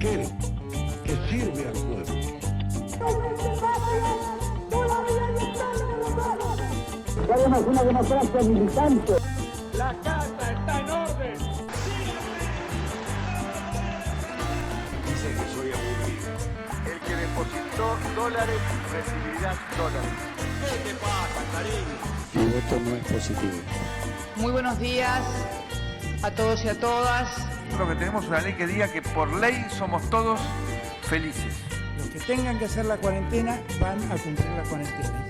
aquel que sirve al pueblo. Queremos una democracia militante. La casa está en orden. Dice que soy aburrido. El que depositó dólares recibirá dólares. ¿Qué te pasa, cariño? Mi voto no es positivo. Muy buenos días a todos y a todas. Lo que tenemos es una ley que diga que por ley somos todos felices. Los que tengan que hacer la cuarentena van a cumplir la cuarentena.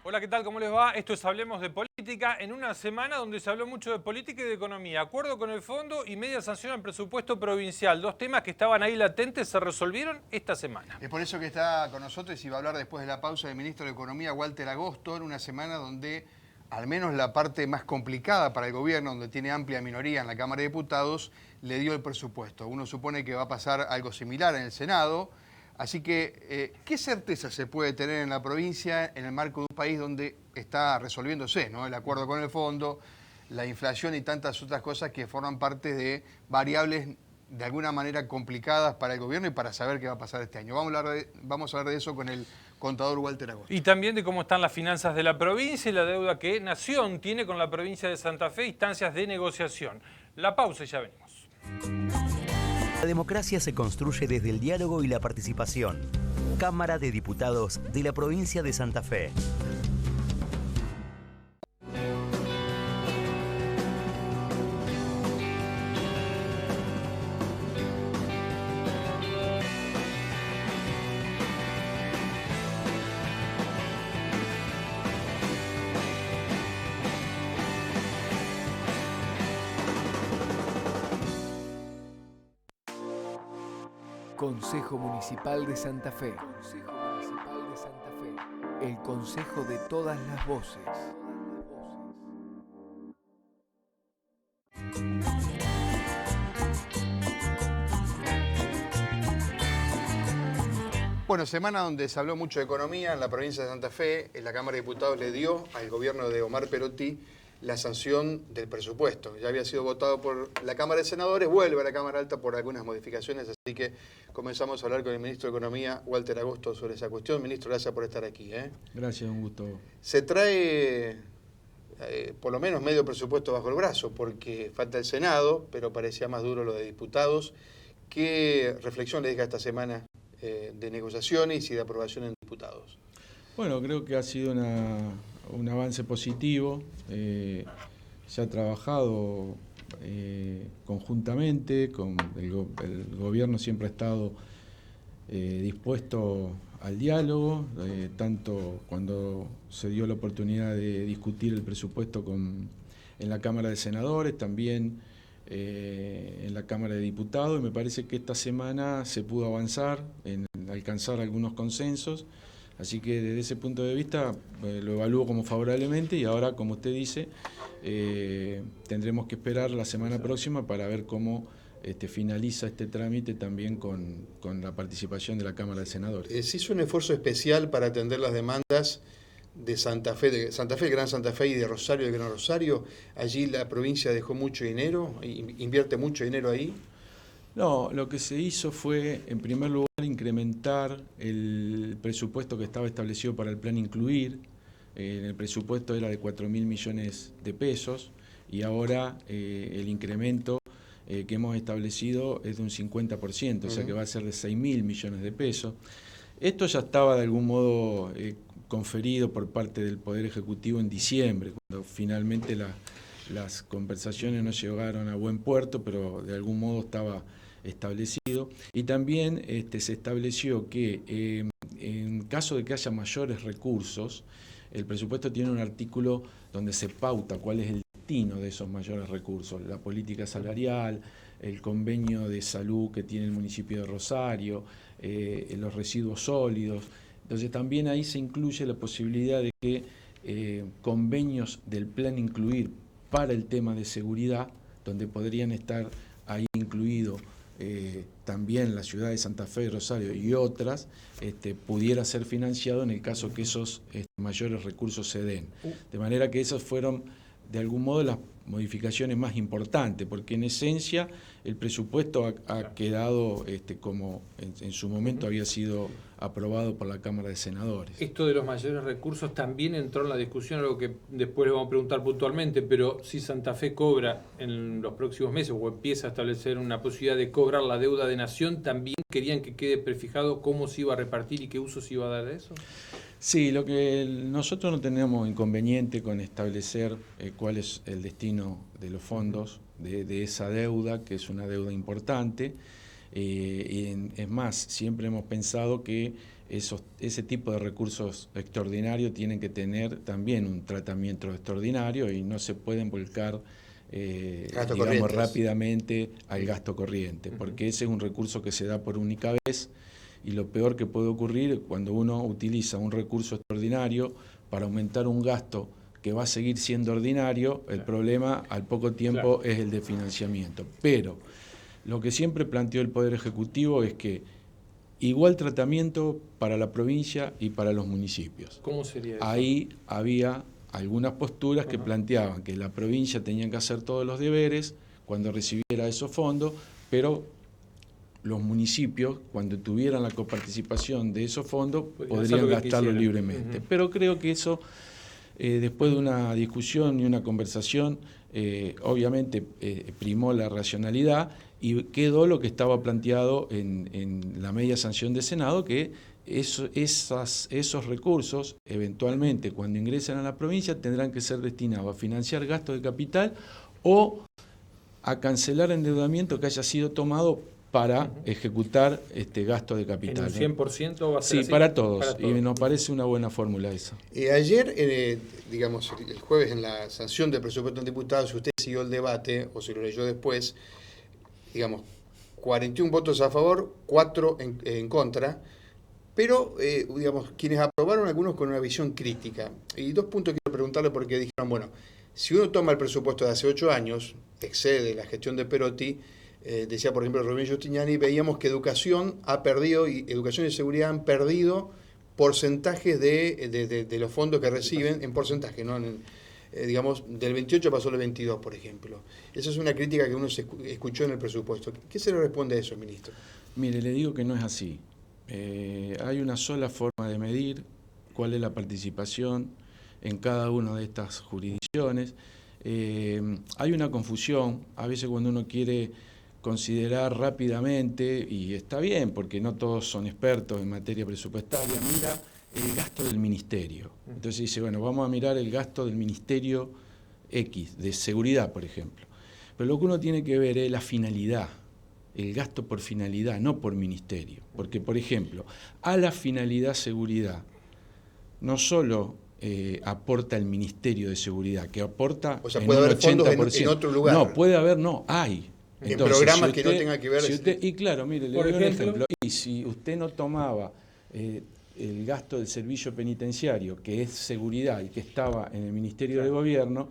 Hola, ¿qué tal? ¿Cómo les va? Esto es Hablemos de Política en una semana donde se habló mucho de política y de economía. Acuerdo con el fondo y media sanción al presupuesto provincial. Dos temas que estaban ahí latentes se resolvieron esta semana. Es por eso que está con nosotros y va a hablar después de la pausa el ministro de Economía, Walter Agosto, en una semana donde al menos la parte más complicada para el gobierno, donde tiene amplia minoría en la Cámara de Diputados, le dio el presupuesto. Uno supone que va a pasar algo similar en el Senado. Así que, ¿qué certeza se puede tener en la provincia en el marco de un país donde está resolviéndose, ¿no?, el acuerdo con el fondo, la inflación y tantas otras cosas que forman parte de variables de alguna manera complicadas para el gobierno y para saber qué va a pasar este año? Vamos a hablar de eso con el contador Walter Agosto. Y también de cómo están las finanzas de la provincia y la deuda que Nación tiene con la provincia de Santa Fe, instancias de negociación. La pausa y ya venimos. La democracia se construye desde el diálogo y la participación. Cámara de Diputados de la provincia de Santa Fe. Consejo Municipal de Santa Fe. Consejo Municipal de Santa Fe. El consejo de todas las voces. Bueno, semana donde se habló mucho de economía en la provincia de Santa Fe. La Cámara de Diputados le dio al gobierno de Omar Perotti la sanción del presupuesto. Ya había sido votado por la Cámara de Senadores, vuelve a la Cámara Alta por algunas modificaciones, así que comenzamos a hablar con el ministro de Economía, Walter Agosto, sobre esa cuestión. Ministro, gracias por estar aquí. Gracias, un gusto. Se trae por lo menos medio presupuesto bajo el brazo, porque falta el Senado, pero parecía más duro lo de diputados. ¿Qué reflexión le deja esta semana de negociaciones y de aprobación en diputados? Bueno, creo que ha sido un avance positivo. Se ha trabajado conjuntamente, el gobierno siempre ha estado dispuesto al diálogo, tanto cuando se dio la oportunidad de discutir el presupuesto en la Cámara de Senadores, también en la Cámara de Diputados, y me parece que esta semana se pudo avanzar en alcanzar algunos consensos. Así que desde ese punto de vista lo evalúo como favorablemente y ahora, como usted dice, tendremos que esperar la semana próxima para ver cómo finaliza este trámite también con la participación de la Cámara de Senadores. ¿Se hizo un esfuerzo especial para atender las demandas de Santa Fe, el Gran Santa Fe y de Rosario, el Gran Rosario? Allí la provincia dejó mucho dinero, invierte mucho dinero ahí. No, lo que se hizo fue, en primer lugar, incrementar el presupuesto que estaba establecido para el plan Incluir. El presupuesto era de 4.000 millones de pesos y ahora el incremento que hemos establecido es de un 50%, o sea que va a ser de 6.000 millones de pesos. Esto ya estaba de algún modo conferido por parte del Poder Ejecutivo en diciembre, cuando finalmente las conversaciones no llegaron a buen puerto, pero de algún modo estaba establecido. Y también se estableció que en caso de que haya mayores recursos, el presupuesto tiene un artículo donde se pauta cuál es el destino de esos mayores recursos, la política salarial, el convenio de salud que tiene el municipio de Rosario, los residuos sólidos. Entonces también ahí se incluye la posibilidad de que convenios del plan Incluir para el tema de seguridad, donde podrían estar ahí incluidos también la ciudad de Santa Fe, Rosario y otras, pudiera ser financiado en el caso que esos mayores recursos se den. De manera que esas fueron, de algún modo, las modificaciones más importantes, porque en esencia el presupuesto ha quedado como en su momento había sido aprobado por la Cámara de Senadores. Esto de los mayores recursos también entró en la discusión, algo que después le vamos a preguntar puntualmente, pero si Santa Fe cobra en los próximos meses o empieza a establecer una posibilidad de cobrar la deuda de Nación, ¿también querían que quede prefijado cómo se iba a repartir y qué uso se iba a dar de eso? Sí, lo que nosotros no tenemos inconveniente con establecer cuál es el destino de los fondos de esa deuda, que es una deuda importante. Es más, siempre hemos pensado que ese tipo de recursos extraordinarios tienen que tener también un tratamiento extraordinario y no se pueden volcar rápidamente al gasto corriente, porque ese es un recurso que se da por única vez. Y lo peor que puede ocurrir cuando uno utiliza un recurso extraordinario para aumentar un gasto que va a seguir siendo ordinario, el problema al poco tiempo es el de financiamiento. Pero lo que siempre planteó el Poder Ejecutivo es que igual tratamiento para la provincia y para los municipios. ¿Cómo sería eso? Ahí había algunas posturas que planteaban que la provincia tenía que hacer todos los deberes cuando recibiera esos fondos, pero los municipios, cuando tuvieran la coparticipación de esos fondos, podrían gastarlo libremente. Pero creo que eso, después de una discusión y una conversación, obviamente primó la racionalidad y quedó lo que estaba planteado en la media sanción de Senado, que esos recursos, eventualmente, cuando ingresen a la provincia, tendrán que ser destinados a financiar gastos de capital o a cancelar endeudamiento que haya sido tomado para ejecutar gasto de capital. ¿En un 100% va a ser así? Sí, para todos. Y nos parece una buena fórmula esa. Ayer, digamos, el jueves en la sanción del presupuesto en diputados, si usted siguió el debate o se lo leyó después, digamos, 41 votos a favor, 4 en contra, pero, digamos, quienes aprobaron, algunos con una visión crítica. Y 2 puntos quiero preguntarle porque dijeron, bueno, si uno toma el presupuesto de hace 8 años, excede la gestión de Perotti, decía por ejemplo Rubén Giustiniani, veíamos que educación ha perdido y educación y seguridad han perdido porcentajes de los fondos que reciben en porcentaje, ¿no? Digamos, del 28 pasó al 22, por ejemplo. Esa es una crítica que uno escuchó en el presupuesto. ¿Qué se le responde a eso, ministro? Mire, le digo que no es así. Hay una sola forma de medir cuál es la participación en cada una de estas jurisdicciones. Hay una confusión, a veces cuando uno quiere considerar rápidamente, y está bien porque no todos son expertos en materia presupuestaria, mira el gasto del ministerio. Entonces dice, bueno, vamos a mirar el gasto del ministerio X, de seguridad, por ejemplo. Pero lo que uno tiene que ver es la finalidad, el gasto por finalidad, no por ministerio. Porque, por ejemplo, a la finalidad seguridad, no solo aporta el Ministerio de Seguridad, que aporta o sea, puede haber fondos en otro lugar. No, puede haber, no, hay. En programas que no tengan que ver. Y claro, mire, le doy un ejemplo. Y si usted no tomaba el gasto del servicio penitenciario, que es seguridad y que estaba en el Ministerio de Gobierno,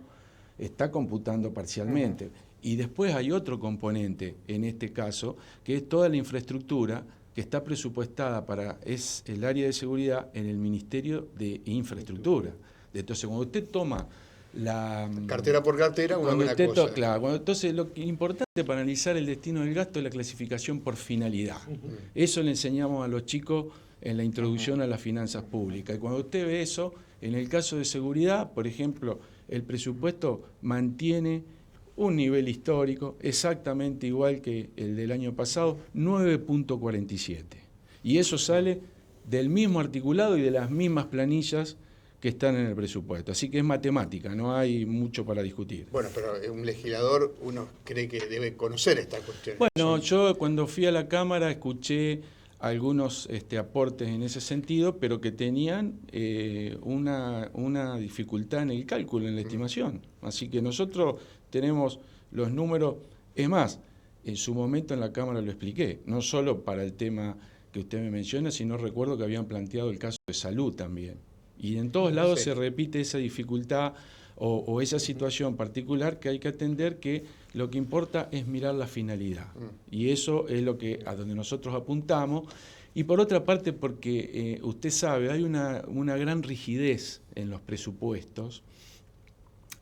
está computando parcialmente. Y después hay otro componente, en este caso, que es toda la infraestructura que está presupuestada es el área de seguridad en el Ministerio de Infraestructura. Entonces, cuando usted toma la cartera por cartera, una buena cosa. Claro, entonces lo importante para analizar el destino del gasto es la clasificación por finalidad. Eso le enseñamos a los chicos en la introducción a las finanzas públicas. Y cuando usted ve eso, en el caso de seguridad, por ejemplo, el presupuesto mantiene un nivel histórico exactamente igual que el del año pasado, 9.47. Y eso sale del mismo articulado y de las mismas planillas que están en el presupuesto. Así que es matemática, no hay mucho para discutir. Bueno, pero un legislador, uno cree que debe conocer esta cuestión. Bueno, yo cuando fui a la Cámara escuché algunos aportes en ese sentido, pero que tenían una dificultad en el cálculo, en la estimación. Así que nosotros tenemos los números, es más, en su momento en la Cámara lo expliqué, no solo para el tema que usted me menciona, sino recuerdo que habían planteado el caso de salud también. Y en todos lados se repite esa dificultad o esa situación particular que hay que atender, que lo que importa es mirar la finalidad. Y eso es lo que a donde nosotros apuntamos. Y por otra parte, porque usted sabe, hay una gran rigidez en los presupuestos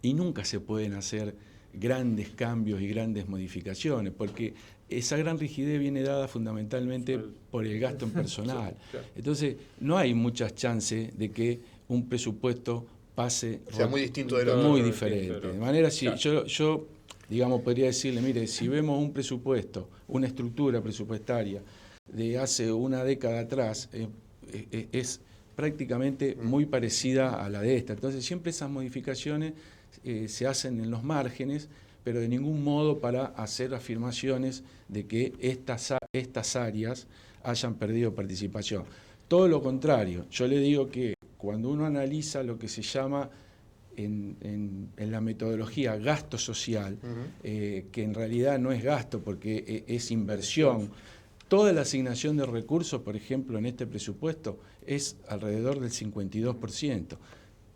y nunca se pueden hacer grandes cambios y grandes modificaciones, porque esa gran rigidez viene dada fundamentalmente por el gasto en personal. Entonces, no hay muchas chances de que un presupuesto pase... O sea, muy distinto de lo muy otro. diferente. De manera, si yo, digamos, podría decirle, mire, si vemos un presupuesto, una estructura presupuestaria de hace una década atrás, es prácticamente muy parecida a la de esta. Entonces, siempre esas modificaciones se hacen en los márgenes, pero de ningún modo para hacer afirmaciones de que estas áreas hayan perdido participación. Todo lo contrario, yo le digo que cuando uno analiza lo que se llama en la metodología gasto social, que en realidad no es gasto porque es inversión, toda la asignación de recursos, por ejemplo, en este presupuesto es alrededor del 52%,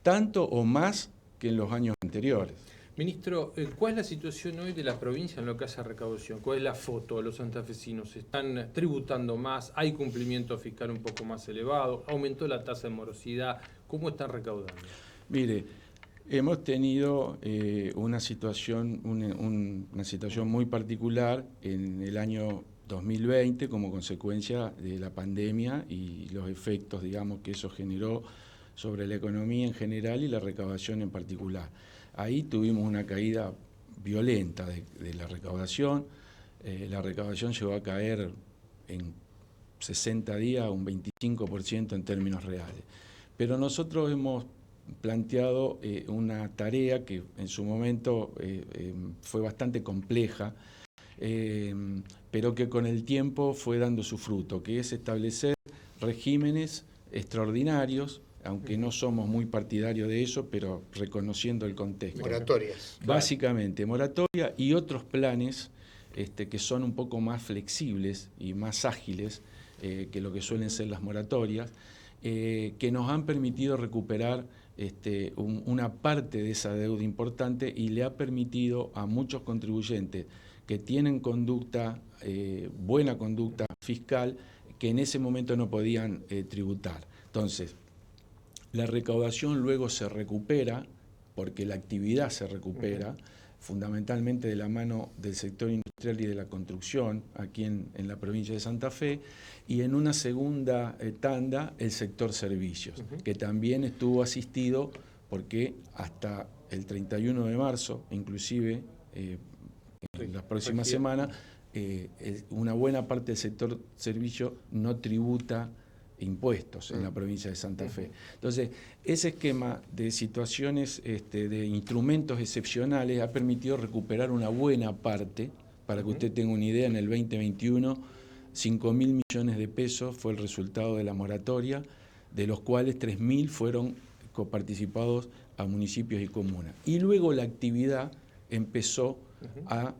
tanto o más que en los años anteriores. Ministro, ¿cuál es la situación hoy de la provincia en lo que hace a recaudación? ¿Cuál es la foto de los santafesinos? ¿Están tributando más? ¿Hay cumplimiento fiscal un poco más elevado? ¿Aumentó la tasa de morosidad? ¿Cómo están recaudando? Mire, hemos tenido una situación muy particular en el año 2020 como consecuencia de la pandemia y los efectos, digamos, que eso generó sobre la economía en general y la recaudación en particular. Ahí tuvimos una caída violenta de la recaudación. La recaudación llegó a caer en 60 días un 25% en términos reales. Pero nosotros hemos planteado una tarea que en su momento fue bastante compleja, pero que con el tiempo fue dando su fruto, que es establecer regímenes extraordinarios, aunque no somos muy partidarios de eso, pero reconociendo el contexto. Moratorias. Básicamente, moratoria y otros planes que son un poco más flexibles y más ágiles que lo que suelen ser las moratorias, que nos han permitido recuperar una parte de esa deuda importante y le ha permitido a muchos contribuyentes que tienen buena conducta fiscal, que en ese momento no podían tributar. Entonces, la recaudación luego se recupera, porque la actividad se recupera, fundamentalmente de la mano del sector industrial y de la construcción, aquí en la provincia de Santa Fe, y en una segunda tanda el sector servicios, que también estuvo asistido, porque hasta el 31 de marzo, inclusive en las próximas semanas, una buena parte del sector servicio no tributa impuestos en la provincia de Santa Fe. Entonces, ese esquema de situaciones, de instrumentos excepcionales, ha permitido recuperar una buena parte. Para que usted tenga una idea, en el 2021, 5.000 millones de pesos fue el resultado de la moratoria, de los cuales 3.000 fueron coparticipados a municipios y comunas. Y luego la actividad empezó a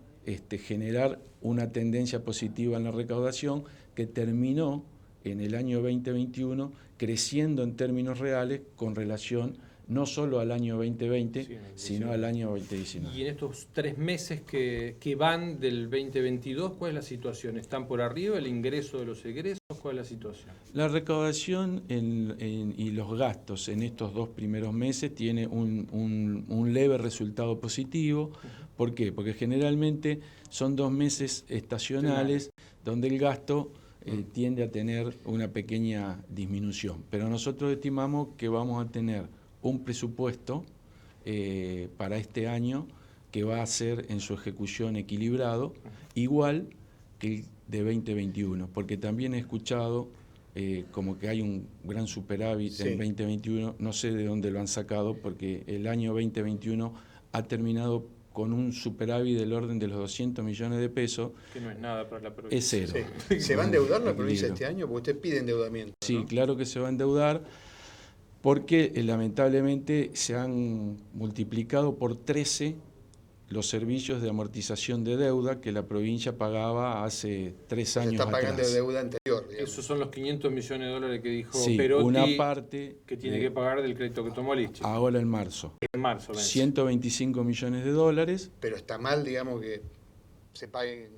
generar una tendencia positiva en la recaudación, que terminó en el año 2021 creciendo en términos reales con relación no solo al año 2020, sino al año 2019. Y en estos 3 meses que van del 2022, ¿cuál es la situación? ¿Están por arriba el ingreso de los egresos? ¿Cuál es la situación? La recaudación y los gastos en estos 2 primeros meses tiene un leve resultado positivo. ¿Por qué? Porque generalmente son 2 meses estacionales donde el gasto tiende a tener una pequeña disminución. Pero nosotros estimamos que vamos a tener un presupuesto para este año que va a ser en su ejecución equilibrado, igual que el de 2021, porque también he escuchado como que hay un gran superávit en 2021, no sé de dónde lo han sacado, porque el año 2021 ha terminado con un superávit del orden de los 200 millones de pesos. Que no es nada para la provincia. Es cero. Sí. ¿Se va a endeudar la provincia este año? Porque usted pide endeudamiento, ¿no? Sí, claro que se va a endeudar, porque lamentablemente se han multiplicado por 13 los servicios de amortización de deuda que la provincia pagaba hace 3 años atrás. Está pagando deuda anterior, digamos. Esos son los 500 millones de dólares que dijo Sí, Perotti, una parte que tiene que pagar del crédito que tomó Lichi. Ahora en marzo. En marzo, vence. 125 millones de dólares. Pero está mal, digamos, que se paguen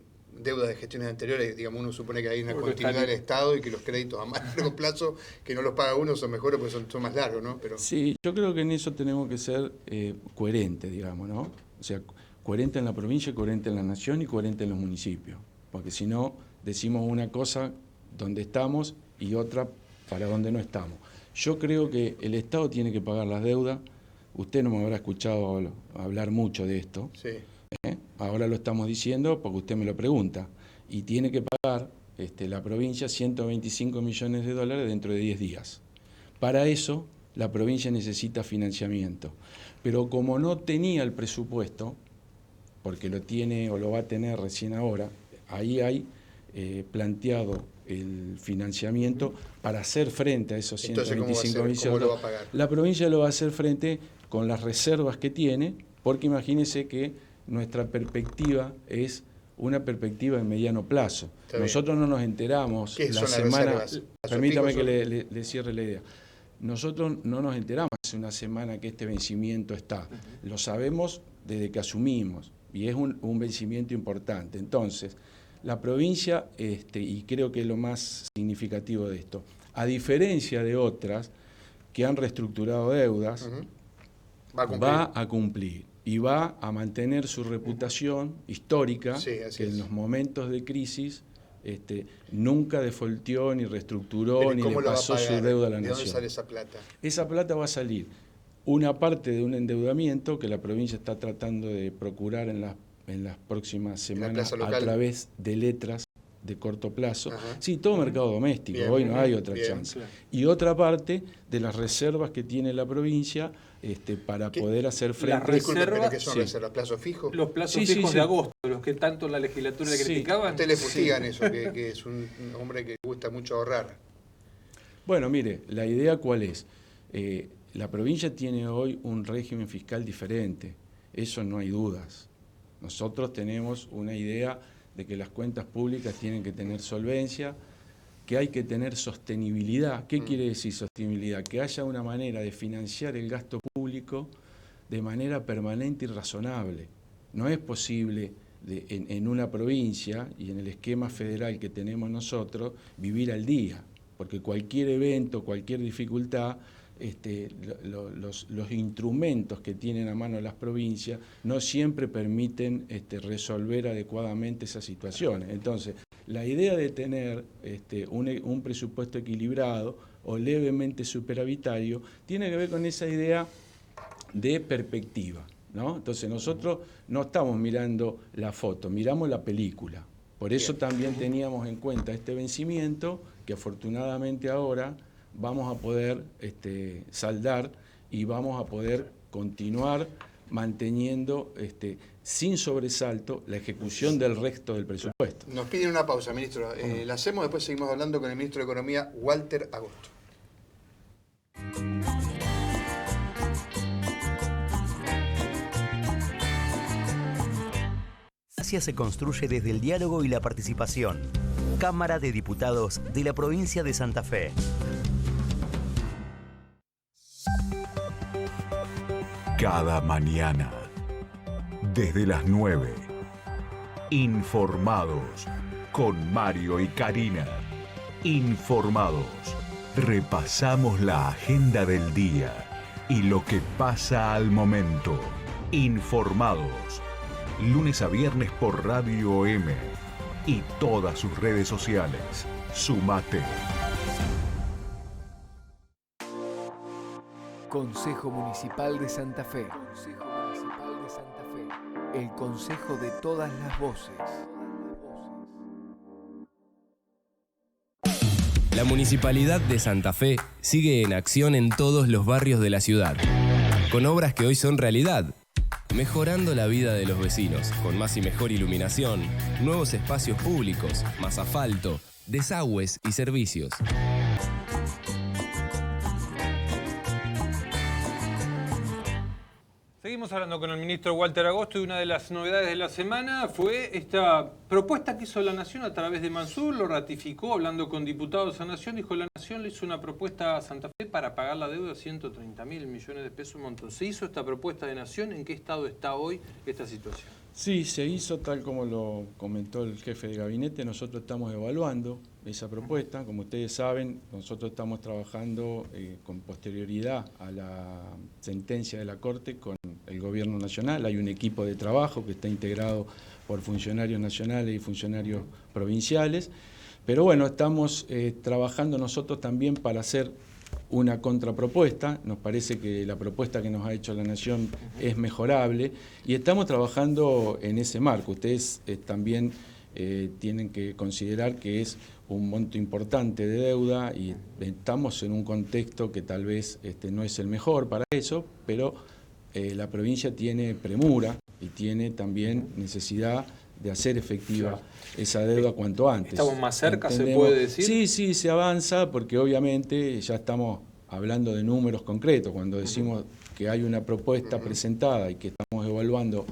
deudas de gestiones anteriores. Digamos, uno supone que hay una Porque continuidad está- del Estado y que los créditos a más largo plazo, que no los paga uno, son mejores porque son más largos, ¿no? Pero Sí, yo creo que en eso tenemos que ser coherentes, digamos, ¿no? O sea, coherente en la provincia, coherente en la nación y coherente en los municipios. Porque si no, decimos una cosa donde estamos y otra para donde no estamos. Yo creo que el Estado tiene que pagar las deudas. Usted no me habrá escuchado hablar mucho de esto. sí. Ahora lo estamos diciendo porque usted me lo pregunta. Y tiene que pagar la provincia 125 millones de dólares dentro de 10 días. Para eso, la provincia necesita financiamiento. Pero como no tenía el presupuesto, porque lo tiene o lo va a tener recién ahora, ahí hay planteado el financiamiento para hacer frente a esos Entonces, ¿cómo va a 125 ser? millones. ¿Cómo lo va a pagar? La provincia lo va a hacer frente con las reservas que tiene, porque imagínese que nuestra perspectiva es una perspectiva de mediano plazo. Está bien. Nosotros no nos enteramos ¿Qué la son las semana. reservas? Permítame que ¿Plazos le cierre la idea. Nosotros no nos enteramos hace una semana que este vencimiento está. Lo sabemos desde que asumimos y es un vencimiento importante. Entonces, la provincia, y creo que es lo más significativo de esto, a diferencia de otras que han reestructurado deudas, va a cumplir y va a mantener su reputación histórica, Sí, así que es. en los momentos de crisis nunca defaulteó, ni reestructuró, Pero, ni ¿cómo le lo va a pasó su pagar? deuda a la ¿De dónde nación. sale esa plata? Esa plata va a salir una parte de un endeudamiento que la provincia está tratando de procurar en las próximas semanas plaza a local? través de letras de corto plazo. Ajá. Sí, todo mercado doméstico, Bien, hoy no hay otra bien, chance. claro. Y otra parte de las reservas que tiene la provincia para ¿Qué? poder hacer frente. Disculpe, ¿pero reserva- qué son sí. reservas? ¿Plazos fijos? Los plazos Sí, sí, fijos sí. de agosto, los que tanto la legislatura Sí. criticaban. Usted le fustigan eso, que es un hombre que le gusta mucho ahorrar. Bueno, mire, la idea cuál es. La provincia tiene hoy un régimen fiscal diferente, eso no hay dudas. Nosotros tenemos una idea de que las cuentas públicas tienen que tener solvencia, que hay que tener sostenibilidad. ¿Qué quiere decir sostenibilidad? Que haya una manera de financiar el gasto público de manera permanente y razonable. No es posible en una provincia y en el esquema federal que tenemos nosotros vivir al día, porque cualquier evento, cualquier dificultad, los instrumentos que tienen a mano las provincias no siempre permiten resolver adecuadamente esas situaciones. Entonces, la idea de tener un presupuesto equilibrado o levemente superavitario tiene que ver con esa idea de perspectiva, ¿no? Entonces, nosotros no estamos mirando la foto, miramos la película. Por eso también teníamos en cuenta este vencimiento que afortunadamente ahora vamos a poder saldar y vamos a poder continuar manteniendo sin sobresalto la ejecución del resto del presupuesto. Nos piden una pausa, ministro. La hacemos, después seguimos hablando con el ministro de Economía, Walter Agosto. Democracia se construye desde el diálogo y la participación. Cámara de Diputados de la Provincia de Santa Fe. Cada mañana, desde las 9, informados con Mario y Karina. Informados, repasamos la agenda del día y lo que pasa al momento. Informados, lunes a viernes por Radio M y todas sus redes sociales. Sumate. Consejo Municipal de Santa Fe. Consejo Municipal de Santa Fe. El consejo de todas las voces. La Municipalidad de Santa Fe sigue en acción en todos los barrios de la ciudad, con obras que hoy son realidad, mejorando la vida de los vecinos, con más y mejor iluminación, nuevos espacios públicos, más asfalto, desagües y servicios. Seguimos seguimos hablando con el ministro Walter Agosto y una de las novedades de la semana fue esta propuesta que hizo la Nación a través de Mansur, lo ratificó hablando con diputados a Nación, dijo la Nación le hizo una propuesta a Santa Fe para pagar la deuda de 130.000 millones de pesos montón. ¿Se hizo esta propuesta de Nación? ¿En qué estado está hoy esta situación? Sí, se hizo tal como lo comentó el jefe de gabinete. Nosotros estamos evaluando esa propuesta. Como ustedes saben, nosotros estamos trabajando con posterioridad a la sentencia de la Corte con el Gobierno Nacional. Hay un equipo de trabajo que está integrado por funcionarios nacionales y funcionarios provinciales. Pero bueno, estamos trabajando nosotros también para hacer una contrapropuesta. Nos parece que la propuesta que nos ha hecho la Nación es mejorable y estamos trabajando en ese marco. Ustedes también tienen que considerar que es un monto importante de deuda y estamos en un contexto que tal vez no es el mejor para eso, pero la provincia tiene premura y tiene también necesidad de hacer efectiva esa deuda cuanto antes. ¿Estamos más cerca, ¿Entendemos? se puede decir? Sí, se avanza porque obviamente ya estamos hablando de números concretos. Cuando decimos que hay una propuesta presentada y que estamos evaluando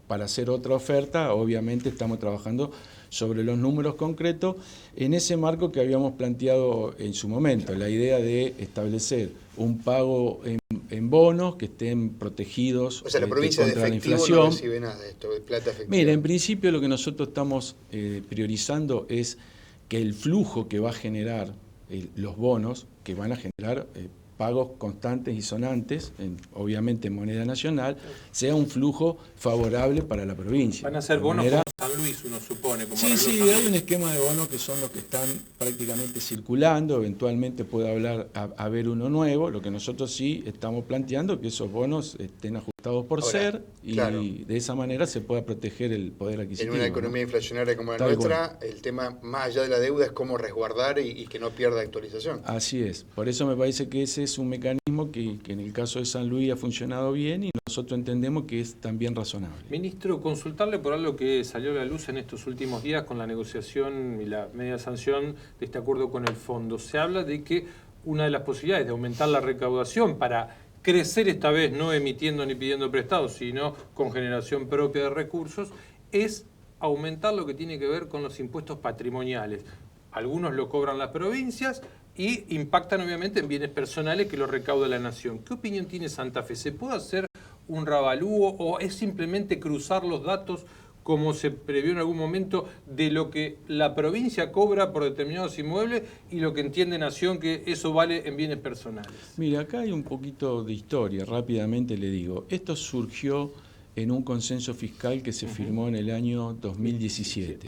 para hacer otra oferta, obviamente estamos trabajando sobre los números concretos en ese marco que habíamos planteado en su momento, la idea de establecer un pago en bonos que estén protegidos o sea, la provincia contra de la efectivo inflación. no recibe nada de esto, de plata efectiva. Mira, en principio lo que nosotros estamos priorizando es que el flujo que va a generar los bonos, que van a generar pagos constantes y sonantes, obviamente en moneda nacional, sea un flujo favorable para la provincia. Van a ser bonos como San Luis, uno supone. Como Sí, hay un esquema de bonos que son los que están prácticamente circulando, eventualmente puede haber uno nuevo. Lo que nosotros sí estamos planteando es que esos bonos estén ajustados por ser y claro, de esa manera se pueda proteger el poder adquisitivo. En una economía inflacionaria como la nuestra, el tema más allá de la deuda es cómo resguardar y que no pierda actualización. Así es, por eso me parece que ese es un mecanismo que en el caso de San Luis ha funcionado bien y nosotros entendemos que es también razonable. Ministro, consultarle por algo que salió a la luz en estos últimos días con la negociación y la media sanción de este acuerdo con el fondo. Se habla de que una de las posibilidades de aumentar la recaudación para crecer esta vez no emitiendo ni pidiendo prestados, sino con generación propia de recursos, es aumentar lo que tiene que ver con los impuestos patrimoniales. Algunos lo cobran las provincias y impactan obviamente en bienes personales que lo recauda la Nación. ¿Qué opinión tiene Santa Fe? ¿Se puede hacer un revalúo o es simplemente cruzar los datos como se previó en algún momento de lo que la provincia cobra por determinados inmuebles y lo que entiende Nación que eso vale en bienes personales? Mira, acá hay un poquito de historia, rápidamente le digo. Esto surgió en un consenso fiscal que se firmó en el año 2017.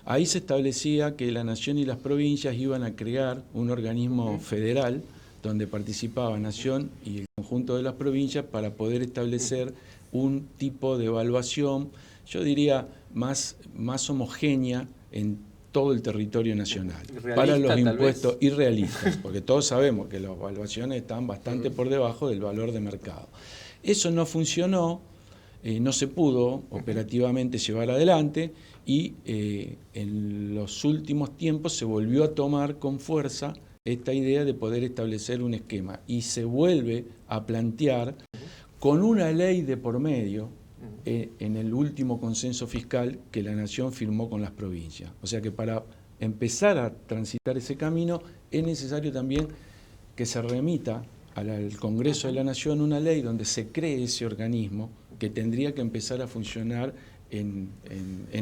Ahí se establecía que la Nación y las provincias iban a crear un organismo federal donde participaba Nación y el conjunto de las provincias para poder establecer un tipo de evaluación, yo diría, más homogénea en todo el territorio nacional. Para los impuestos irrealistas, porque todos sabemos que las evaluaciones están bastante por debajo del valor de mercado. Eso no funcionó, no se pudo operativamente llevar adelante y en los últimos tiempos se volvió a tomar con fuerza esta idea de poder establecer un esquema y se vuelve a plantear con una ley de por medio en el último consenso fiscal que la Nación firmó con las provincias. O sea que para empezar a transitar ese camino es necesario también que se remita al Congreso de la Nación una ley donde se cree ese organismo que tendría que empezar a funcionar en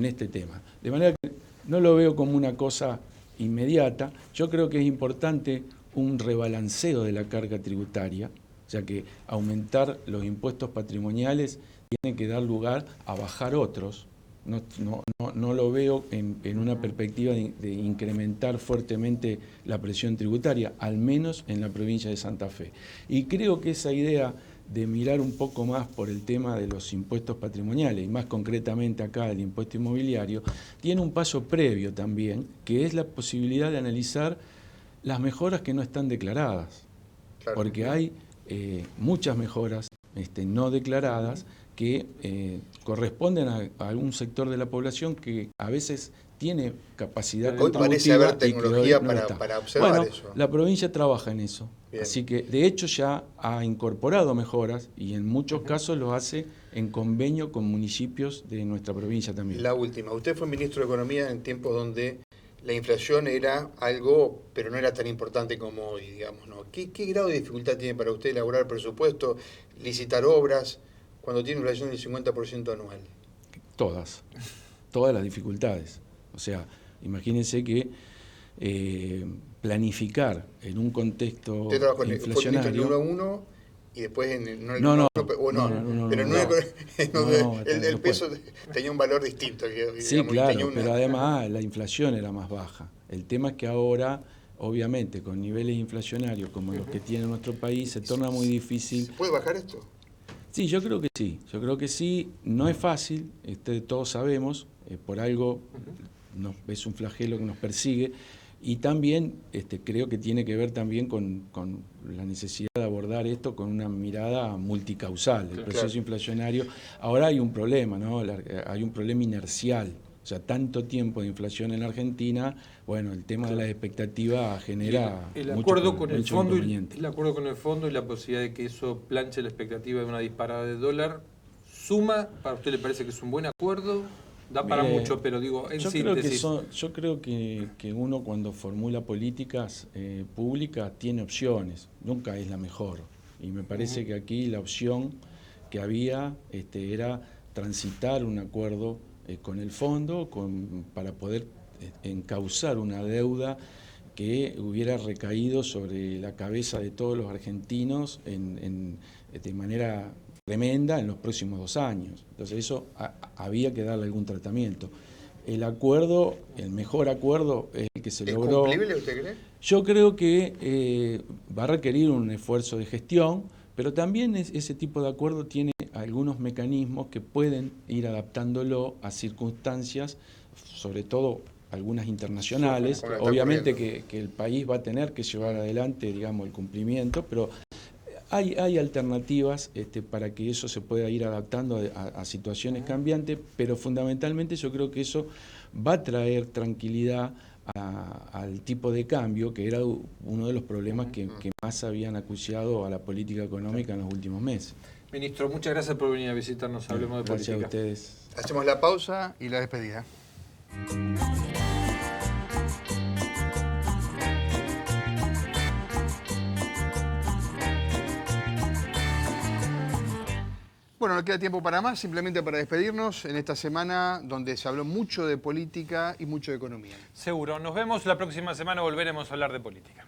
este tema. De manera que no lo veo como una cosa inmediata. Yo creo que es importante un rebalanceo de la carga tributaria, o sea que aumentar los impuestos patrimoniales tiene que dar lugar a bajar otros. No lo veo en una perspectiva de incrementar fuertemente la presión tributaria, al menos en la provincia de Santa Fe. Y creo que esa idea de mirar un poco más por el tema de los impuestos patrimoniales, y más concretamente acá el impuesto inmobiliario, tiene un paso previo también, que es la posibilidad de analizar las mejoras que no están declaradas. Claro. Porque hay muchas mejoras no declaradas que corresponden a algún sector de la población que a veces tiene capacidad Hoy parece contributiva haber y que tecnología hoy no está. para observar Bueno, eso. la provincia trabaja en eso. Bien. Así que, de hecho, ya ha incorporado mejoras y en muchos casos lo hace en convenio con municipios de nuestra provincia también. La última. Usted fue ministro de Economía en tiempos donde la inflación era algo, pero no era tan importante como hoy, digamos, ¿no? ¿Qué grado de dificultad tiene para usted elaborar presupuesto, licitar obras, cuando tiene una inflación del 50% anual? Todas las dificultades. O sea, imagínense que planificar en un contexto Usted trabajó en el inflacionario... 1 a 1 y después en el... No, el peso tenía un valor distinto. Sí, digamos, claro, pero además la inflación era más baja. El tema es que ahora, obviamente, con niveles inflacionarios como los que tiene nuestro país, se torna muy difícil. ¿Se puede bajar esto? Sí, yo creo que sí. No es fácil, todos sabemos, por algo es un flagelo que nos persigue, y también creo que tiene que ver también con la necesidad de abordar esto con una mirada multicausal. El proceso inflacionario, ahora hay un problema, ¿no? Hay un problema inercial. O sea, tanto tiempo de inflación en la Argentina, bueno, el tema de las expectativas genera el mucho acuerdo con el fondo inconveniente. el acuerdo con el fondo y la posibilidad de que eso planche la expectativa de una disparada de dólar, ¿suma? ¿Para usted le parece que es un buen acuerdo? Da para mucho, pero digo, en síntesis. Yo creo que uno cuando formula políticas públicas tiene opciones, nunca es la mejor. Y me parece que aquí la opción que había era transitar un acuerdo con el fondo para poder encauzar una deuda que hubiera recaído sobre la cabeza de todos los argentinos de manera tremenda en los próximos 2 años. Entonces eso había que darle algún tratamiento. El mejor acuerdo es el que se logró. ¿Es cumplible, usted cree? Yo creo que va a requerir un esfuerzo de gestión, pero también ese tipo de acuerdo tiene algunos mecanismos que pueden ir adaptándolo a circunstancias, sobre todo algunas internacionales. Obviamente que el país va a tener que llevar adelante, digamos, el cumplimiento, pero hay alternativas para que eso se pueda ir adaptando a situaciones cambiantes, pero fundamentalmente yo creo que eso va a traer tranquilidad al tipo de cambio, que era uno de los problemas que más habían acuciado a la política económica en los últimos meses. Ministro, muchas gracias por venir a visitarnos. Hablemos de política. Gracias a ustedes. Hacemos la pausa y la despedida. Bueno, no queda tiempo para más, simplemente para despedirnos en esta semana donde se habló mucho de política y mucho de economía. Seguro. Nos vemos la próxima semana, volveremos a hablar de política.